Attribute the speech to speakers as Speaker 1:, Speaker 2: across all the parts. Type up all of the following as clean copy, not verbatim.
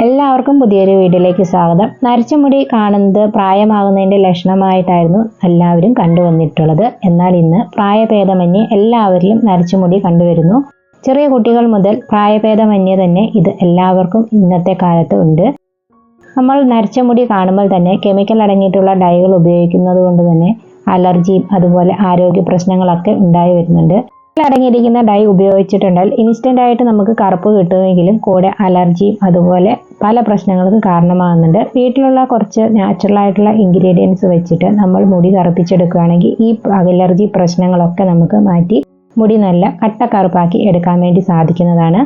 Speaker 1: എല്ലാവർക്കും പുതിയൊരു വീഡിയോയിലേക്ക് സ്വാഗതം. നരച്ച മുടി കാണുന്നത് പ്രായമാകുന്നതിന്റെ ലക്ഷണമായിട്ടായിരുന്നു എല്ലാവരും കണ്ടുവന്നിട്ടുള്ളത്. എന്നാൽ ഇന്ന് പ്രായഭേദമന്യേ എല്ലാവരിലും നരച്ച മുടി കണ്ടുവരുന്നു. ചെറിയ കുട്ടികൾ മുതൽ പ്രായഭേദമന്യേ തന്നെ ഇത് എല്ലാവർക്കും ഇന്നത്തെ കാലത്ത് ഉണ്ട്. നമ്മൾ നരച്ച മുടി കാണുമ്പോൾ തന്നെ കെമിക്കൽ അടങ്ങിയിട്ടുള്ള ഡൈകൾ ഉപയോഗിക്കുന്നത് കൊണ്ട് തന്നെ അലർജിയും അതുപോലെ ആരോഗ്യ പ്രശ്നങ്ങളൊക്കെ ഉണ്ടായി വരുന്നുണ്ട്. അടങ്ങിയിരിക്കുന്ന ഡൈ ഉപയോഗിച്ചിട്ടുണ്ടെങ്കിൽ ഇൻസ്റ്റന്റ് ആയിട്ട് നമുക്ക് കറുപ്പ് കിട്ടുമെങ്കിലും കൂടെ അലർജിയും അതുപോലെ പല പ്രശ്നങ്ങൾക്ക് കാരണമാകുന്നുണ്ട്. വീട്ടിലുള്ള കുറച്ച് നാച്ചുറൽ ആയിട്ടുള്ള ഇൻഗ്രീഡിയൻസ് വെച്ചിട്ട് നമ്മൾ മുടി കറുപ്പിച്ചെടുക്കുകയാണെങ്കിൽ ഈ അലർജി പ്രശ്നങ്ങളൊക്കെ നമുക്ക് മാറ്റി മുടി നല്ല കട്ട കറുപ്പാക്കി എടുക്കാൻ വേണ്ടി സാധിക്കുന്നതാണ്.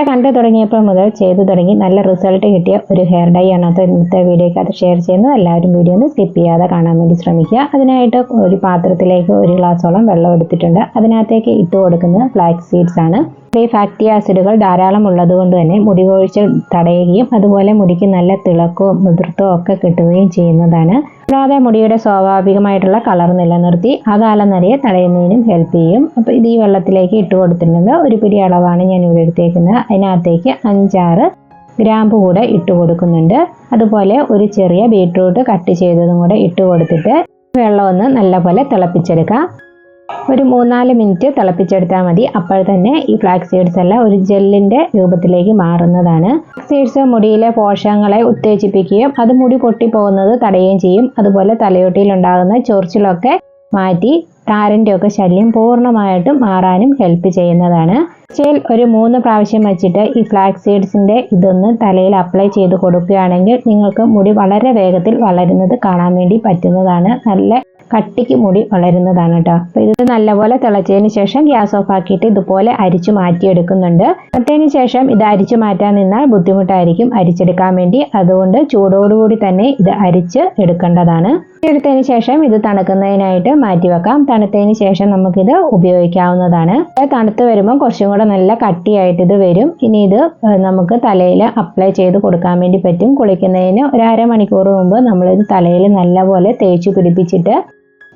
Speaker 1: കണ്ടു തുടങ്ങിയപ്പോൾ മുതൽ ചെയ്തു തുടങ്ങി നല്ല റിസൾട്ട് കിട്ടിയ ഒരു ഹെയർ ഡൈ ആണ് ഇന്നത്തെ വീഡിയോയ്ക്ക് അത് ഷെയർ ചെയ്യുന്നത്. എല്ലാവരും വീഡിയോ ഒന്ന് സ്കിപ്പ് ചെയ്യാതെ കാണാൻ വേണ്ടി ശ്രമിക്കുക. അതിനായിട്ട് ഒരു പാത്രത്തിലേക്ക് 1 ഗ്ലാസോളം വെള്ളം എടുത്തിട്ടുണ്ട്. അതിനകത്തേക്ക് ഇട്ട് കൊടുക്കുന്നത് ഫ്ലാക്സ് സീഡ്സ് ആണ്. ഈ ഫാറ്റി ആസിഡുകൾ ധാരാളം ഉള്ളത് കൊണ്ട് തന്നെ മുടി കൊഴിച്ചിൽ തടയുകയും അതുപോലെ മുടിക്ക് നല്ല തിളക്കവും മുതിർത്തവും ഒക്കെ കിട്ടുകയും ചെയ്യുന്നതാണ്. കൂടാതെ മുടിയുടെ സ്വാഭാവികമായിട്ടുള്ള കളർ നിലനിർത്തി അകാല നരയെ തടയുന്നതിനും ഹെൽപ്പ് ചെയ്യും. അപ്പോൾ ഇത് ഈ വെള്ളത്തിലേക്ക് ഇട്ട് കൊടുത്തിട്ടുണ്ട്. ഒരു പിടി അളവാണ് ഞാൻ ഇവിടെ എടുത്തേക്കുന്നത്. അതിനകത്തേക്ക് 5-6 ഗ്രാമ്പു കൂടെ ഇട്ട് കൊടുക്കുന്നുണ്ട്. അതുപോലെ ഒരു ചെറിയ ബീട്രൂട്ട് കട്ട് ചെയ്തതും കൂടെ ഇട്ട് കൊടുത്തിട്ട് വെള്ളം ഒന്ന് നല്ലപോലെ തിളപ്പിച്ചെടുക്കാം. ഒരു 3-4 മിനിറ്റ് തിളപ്പിച്ചെടുത്താൽ മതി. അപ്പോൾ തന്നെ ഈ ഫ്ലാക്സ് സീഡ്സ് എല്ലാം ഒരു ജെല്ലിന്റെ രൂപത്തിലേക്ക് മാറുന്നതാണ്. സീഡ്സ് മുടിയിലെ പോഷകങ്ങളെ ഉത്തേജിപ്പിക്കുകയും അത് മുടി പൊട്ടിപ്പോകുന്നത് തടയുകയും ചെയ്യും. അതുപോലെ തലയോട്ടിയിൽ ഉണ്ടാകുന്ന ചൊറിച്ചിലൊക്കെ മാറ്റി താരന്റെ ഒക്കെ ശല്യം പൂർണ്ണമായിട്ടും മാറാനും ഹെൽപ്പ് ചെയ്യുന്നതാണ്. ആഴ്ചയിൽ ഒരു 3 പ്രാവശ്യം വെച്ചിട്ട് ഈ ഫ്ലാക്സ് സീഡ്സിന്റെ ഇതൊന്ന് തലയിൽ അപ്ലൈ ചെയ്ത് കൊടുക്കുകയാണെങ്കിൽ നിങ്ങൾക്ക് മുടി വളരെ വേഗത്തിൽ വളരുന്നത് കാണാൻ വേണ്ടി പറ്റുന്നതാണ്. നല്ല കട്ടിക്ക് മുടി വളരുന്നതാണ് കേട്ടോ. അപ്പൊ ഇത് നല്ലപോലെ തിളച്ചതിന് ശേഷം ഗ്യാസ് ഓഫ് ആക്കിയിട്ട് ഇതുപോലെ അരിച്ചു മാറ്റിയെടുക്കുന്നുണ്ട്. അതിന് ശേഷം ഇത് അരിച്ചു മാറ്റാൻ നിന്നാൽ ബുദ്ധിമുട്ടായിരിക്കും അരിച്ചെടുക്കാൻ വേണ്ടി. അതുകൊണ്ട് ചൂടോടുകൂടി തന്നെ ഇത് അരിച്ച് എടുക്കേണ്ടതാണ്. എടുത്തതിന് ശേഷം ഇത് തണുക്കുന്നതിനായിട്ട് മാറ്റിവെക്കാം. തണുത്തതിന് ശേഷം നമുക്കിത് ഉപയോഗിക്കാവുന്നതാണ്. തണുത്ത് വരുമ്പോൾ കുറച്ചും കൂടെ നല്ല കട്ടിയായിട്ട് ഇത് വരും. ഇനി ഇത് നമുക്ക് തലയിൽ അപ്ലൈ ചെയ്ത് കൊടുക്കാൻ വേണ്ടി പറ്റും. കുളിക്കുന്നതിന് ഒരു അരമണിക്കൂർ മുമ്പ് നമ്മളിത് തലയിൽ നല്ലപോലെ തേച്ച് പിടിപ്പിച്ചിട്ട്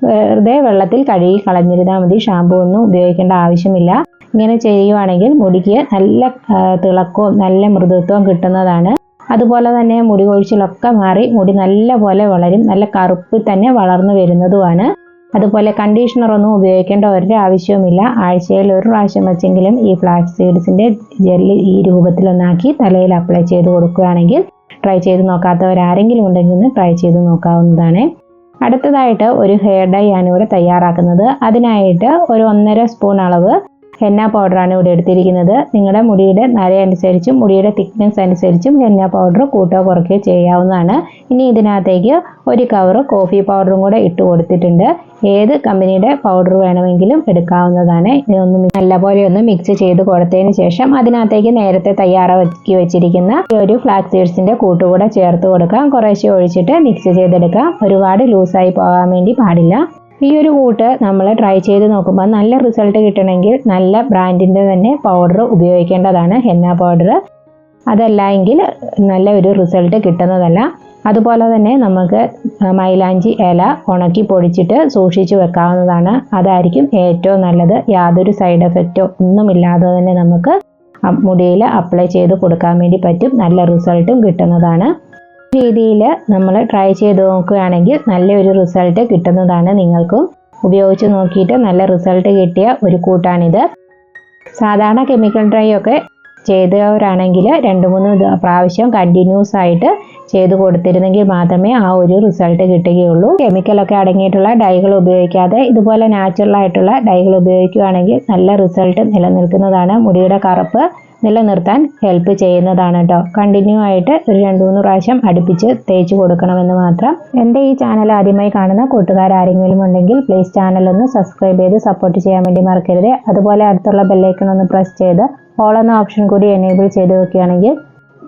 Speaker 1: വെറുതെ വെള്ളത്തിൽ കഴുകി കളഞ്ഞിരുന്നാൽ മതി. ഷാമ്പൂ ഒന്നും ഉപയോഗിക്കേണ്ട ആവശ്യമില്ല. ഇങ്ങനെ ചെയ്യുവാണെങ്കിൽ മുടിക്ക് നല്ല തിളക്കവും നല്ല മൃദുത്വവും കിട്ടുന്നതാണ്. അതുപോലെ തന്നെ മുടി കൊഴിച്ചിലൊക്കെ മാറി മുടി നല്ല പോലെ വളരും. നല്ല കറുപ്പ് തന്നെ വളർന്നു വരുന്നതുമാണ്. അതുപോലെ കണ്ടീഷണർ ഒന്നും ഉപയോഗിക്കേണ്ട ഒരു ആവശ്യവുമില്ല. ആഴ്ചയിൽ 1 പ്രാവശ്യം വെച്ചെങ്കിലും ഈ ഫ്ലാക്സ് സീഡ്സിന്റെ ജെല്ല് ഈ രൂപത്തിലൊന്നാക്കി തലയിൽ അപ്ലൈ ചെയ്ത് കൊടുക്കുകയാണെങ്കിൽ ട്രൈ ചെയ്ത് നോക്കാത്തവരാരെങ്കിലും ഉണ്ടെങ്കിൽ ട്രൈ ചെയ്ത് നോക്കാവുന്നതാണ്. അടുത്തതായിട്ട് ഒരു ഹെയർ ഡൈ ആണ് ഇവിടെ തയ്യാറാക്കുന്നത്. അതിനായിട്ട് ഒരു 1.5 സ്പൂൺ അളവ് ഹെന്ന പൗഡറാണ് ഇവിടെ എടുത്തിരിക്കുന്നത്. നിങ്ങളുടെ മുടിയുടെ നര അനുസരിച്ചും മുടിയുടെ തിക്നെസ് അനുസരിച്ചും ഹെന്ന പൗഡർ കൂട്ടോ കുറയ്ക്കുകയോ ചെയ്യാവുന്നതാണ്. ഇനി ഇതിനകത്തേക്ക് 1 കവർ കോഫി പൗഡറും കൂടെ ഇട്ട് കൊടുത്തിട്ടുണ്ട്. ഏത് കമ്പനിയുടെ പൗഡർ വേണമെങ്കിലും എടുക്കാവുന്നതാണ്. ഇതൊന്ന് നല്ലപോലെ ഒന്ന് മിക്സ് ചെയ്ത് കൊടുത്തതിന് ശേഷം അതിനകത്തേക്ക് നേരത്തെ തയ്യാറാക്കി വെച്ചിരിക്കുന്ന ഒരു ഫ്ലാക്സ് സീഡ്സിന്റെ കൂട്ടുകൂടെ ചേർത്ത് കൊടുക്കാം. കുറേശ്ശെ ഒഴിച്ചിട്ട് മിക്സ് ചെയ്തെടുക്കാം. ഒരുപാട് ലൂസായി പോകാൻ വേണ്ടി പാടില്ല. ഈ ഒരു കൂട്ട് നമ്മൾ ട്രൈ ചെയ്ത് നോക്കുമ്പോൾ നല്ല റിസൾട്ട് കിട്ടണമെങ്കിൽ നല്ല ബ്രാൻഡിന്റെ തന്നെ പൗഡർ ഉപയോഗിക്കേണ്ടതാണ്. ഹെന്ന പൗഡർ അതല്ല എങ്കിൽ നല്ല ഒരു റിസൾട്ട് കിട്ടുന്നതല്ല. അതുപോലെ തന്നെ നമുക്ക് മൈലാഞ്ചി ഇല ഉണക്കി പൊടിച്ചിട്ട് സൂക്ഷിച്ചു വെക്കാവുന്നതാണ്. അതായിരിക്കും ഏറ്റവും നല്ലത്. യാതൊരു സൈഡ് എഫക്റ്റോ ഒന്നുമില്ലാതെ തന്നെ നമുക്ക് മുടിയിൽ അപ്ലൈ ചെയ്ത് കൊടുക്കാൻ വേണ്ടി പറ്റും. നല്ല റിസൾട്ടും കിട്ടുന്നതാണ്. രീതിയിൽ നമ്മൾ ട്രൈ ചെയ്ത് നോക്കുകയാണെങ്കിൽ നല്ലൊരു റിസൾട്ട് കിട്ടുന്നതാണ്. നിങ്ങൾക്കും ഉപയോഗിച്ച് നോക്കിയിട്ട് നല്ല റിസൾട്ട് കിട്ടിയ ഒരു കൂട്ടാണിത്. സാധാരണ കെമിക്കൽ ഡ്രൈ ഒക്കെ ചെയ്തവരാണെങ്കിൽ 2-3 പ്രാവശ്യം കണ്ടിന്യൂസ് ആയിട്ട് ചെയ്ത് കൊടുത്തിരുന്നെങ്കിൽ മാത്രമേ ആ ഒരു റിസൾട്ട് കിട്ടുകയുള്ളൂ. കെമിക്കലൊക്കെ അടങ്ങിയിട്ടുള്ള ഡൈകൾ ഉപയോഗിക്കാതെ ഇതുപോലെ നാച്ചുറൽ ആയിട്ടുള്ള ഡൈകൾ ഉപയോഗിക്കുകയാണെങ്കിൽ നല്ല റിസൾട്ട് നിലനിൽക്കുന്നതാണ്. മുടിയുടെ കറുപ്പ് നിലനിർത്താൻ ഹെൽപ്പ് ചെയ്യുന്നതാണ് കേട്ടോ. കണ്ടിന്യൂ ആയിട്ട് ഒരു 2-3 പ്രാവശ്യം അടുപ്പിച്ച് തേച്ച് കൊടുക്കണമെന്ന് മാത്രം. എൻ്റെ ഈ ചാനൽ ആദ്യമായി കാണുന്ന കൂട്ടുകാർ ആരെങ്കിലും ഉണ്ടെങ്കിൽ പ്ലീസ് ചാനൽ ഒന്ന് സബ്സ്ക്രൈബ് ചെയ്ത് സപ്പോർട്ട് ചെയ്യാൻ വേണ്ടി മറക്കരുത്. അതുപോലെ അടുത്തുള്ള ബെല്ലൈക്കൺ ഒന്ന് പ്രസ് ചെയ്ത് ഓൾ എന്ന ഓപ്ഷൻ കൂടി എനേബിൾ ചെയ്ത് വെക്കുകയാണെങ്കിൽ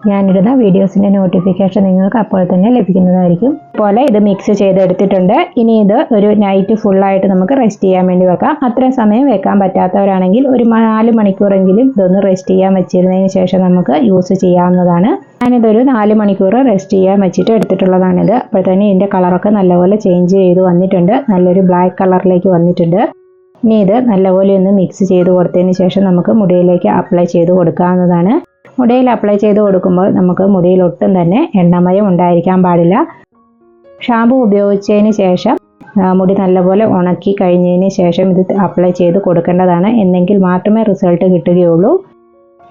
Speaker 1: ഞാനിടുന്ന വീഡിയോസിന്റെ നോട്ടിഫിക്കേഷൻ നിങ്ങൾക്ക് അപ്പോൾ തന്നെ ലഭിക്കുന്നതായിരിക്കും. അതുപോലെ ഇത് മിക്സ് ചെയ്തെടുത്തിട്ടുണ്ട്. ഇനി ഇത് ഒരു നൈറ്റ് ഫുള്ളായിട്ട് നമുക്ക് റെസ്റ്റ് ചെയ്യാൻ വേണ്ടി വെക്കാം. അത്രയും സമയം വെക്കാൻ പറ്റാത്തവരാണെങ്കിൽ ഒരു 4 മണിക്കൂറെങ്കിലും ഇതൊന്ന് റെസ്റ്റ് ചെയ്യാൻ വെച്ചിരുന്നതിന് ശേഷം നമുക്ക് യൂസ് ചെയ്യാവുന്നതാണ്. ഞാനിതൊരു 4 മണിക്കൂർ റെസ്റ്റ് ചെയ്യാൻ വെച്ചിട്ട് എടുത്തിട്ടുള്ളതാണിത്. അപ്പോൾ തന്നെ ഇതിൻ്റെ കളറൊക്കെ നല്ലപോലെ ചേഞ്ച് ചെയ്ത് വന്നിട്ടുണ്ട്. നല്ലൊരു ബ്ലാക്ക് കളറിലേക്ക് വന്നിട്ടുണ്ട്. ഇനി ഇത് നല്ലപോലെ ഒന്ന് മിക്സ് ചെയ്ത് കൊടുത്തതിന് ശേഷം നമുക്ക് മുടിയിലേക്ക് അപ്ലൈ ചെയ്ത് കൊടുക്കാവുന്നതാണ്. മുടിയിൽ അപ്ലൈ ചെയ്ത് കൊടുക്കുമ്പോൾ നമുക്ക് മുടിയിൽ ഒട്ടും തന്നെ എണ്ണമയം ഉണ്ടായിരിക്കാൻ പാടില്ല. ഷാമ്പു ഉപയോഗിച്ചതിന് ശേഷം മുടി നല്ലപോലെ ഉണക്കി കഴിഞ്ഞതിന് ശേഷം ഇത് അപ്ലൈ ചെയ്ത് കൊടുക്കേണ്ടതാണ്. എന്നെങ്കിൽ മാത്രമേ റിസൾട്ട് കിട്ടുകയുള്ളൂ.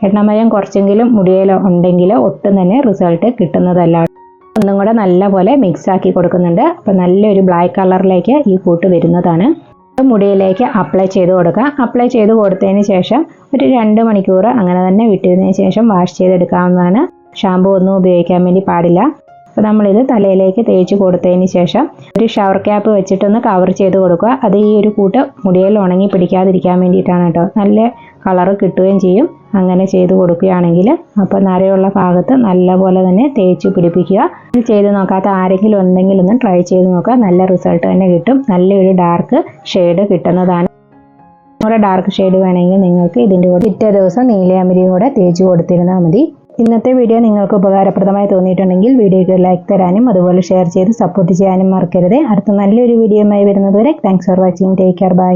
Speaker 1: എണ്ണമയം കുറച്ചെങ്കിലും മുടിയിൽ ഉണ്ടെങ്കിൽ ഒട്ടും തന്നെ റിസൾട്ട് കിട്ടുന്നതല്ല. ഒന്നും കൂടെ നല്ലപോലെ മിക്സ് ആക്കി കൊടുക്കുന്നുണ്ട്. അപ്പോൾ നല്ലൊരു ബ്ലാക്ക് കളറിലേക്ക് ഈ കൂട്ട് വരുന്നതാണ്. മുടിയിലേക്ക് അപ്ലൈ ചെയ്ത് കൊടുക്കുക. അപ്ലൈ ചെയ്ത് കൊടുത്തതിന് ശേഷം ഒരു 2 മണിക്കൂർ അങ്ങനെ തന്നെ വിട്ടിരുന്നതിന് ശേഷം വാഷ് ചെയ്തെടുക്കാവുന്നതാണ്. ഷാമ്പു ഒന്നും ഉപയോഗിക്കാൻ വേണ്ടി പാടില്ല. അപ്പോൾ നമ്മളിത് തലയിലേക്ക് തേച്ച് കൊടുത്തതിന് ശേഷം ഒരു ഷവർ ക്യാപ്പ് വെച്ചിട്ടൊന്ന് കവർ ചെയ്ത് കൊടുക്കുക. അത് ഈ ഒരു കൂട്ട് മുടിയിൽ ഉണങ്ങി പിടിക്കാതിരിക്കാൻ വേണ്ടിയിട്ടാണ് കേട്ടോ. നല്ല കളറ് കിട്ടുകയും ചെയ്യും അങ്ങനെ ചെയ്ത് കൊടുക്കുകയാണെങ്കിൽ. അപ്പോൾ നരയുള്ള ഭാഗത്ത് നല്ലപോലെ തന്നെ തേച്ച് പിടിപ്പിക്കുക. ഇത് ചെയ്ത് നോക്കാത്ത ആരെങ്കിലും ഉണ്ടെങ്കിൽ ഒന്ന് ട്രൈ ചെയ്ത് നോക്കുക. നല്ല റിസൾട്ട് തന്നെ കിട്ടും. നല്ലൊരു ഡാർക്ക് ഷെയ്ഡ് കിട്ടുന്നതാണ്. നമ്മുടെ ഡാർക്ക് ഷെയ്ഡ് വേണമെങ്കിൽ നിങ്ങൾക്ക് ഇതിൻ്റെ കൂടെ പിറ്റേ ദിവസം നീലയാമ്പരിയും കൂടെ തേച്ച് കൊടുത്തിരുന്നാൽ മതി. ഇന്നത്തെ വീഡിയോ നിങ്ങൾക്ക് ഉപകാരപ്രദമായി തോന്നിയിട്ടുണ്ടെങ്കിൽ വീഡിയോയ്ക്ക് ലൈക്ക് തരാനും അതുപോലെ ഷെയർ ചെയ്ത് സപ്പോർട്ട് ചെയ്യാനും മറക്കരുത്. അടുത്ത നല്ലൊരു വീഡിയോയുമായി വരുന്നതുവരെ thanks for watching. Take care. By.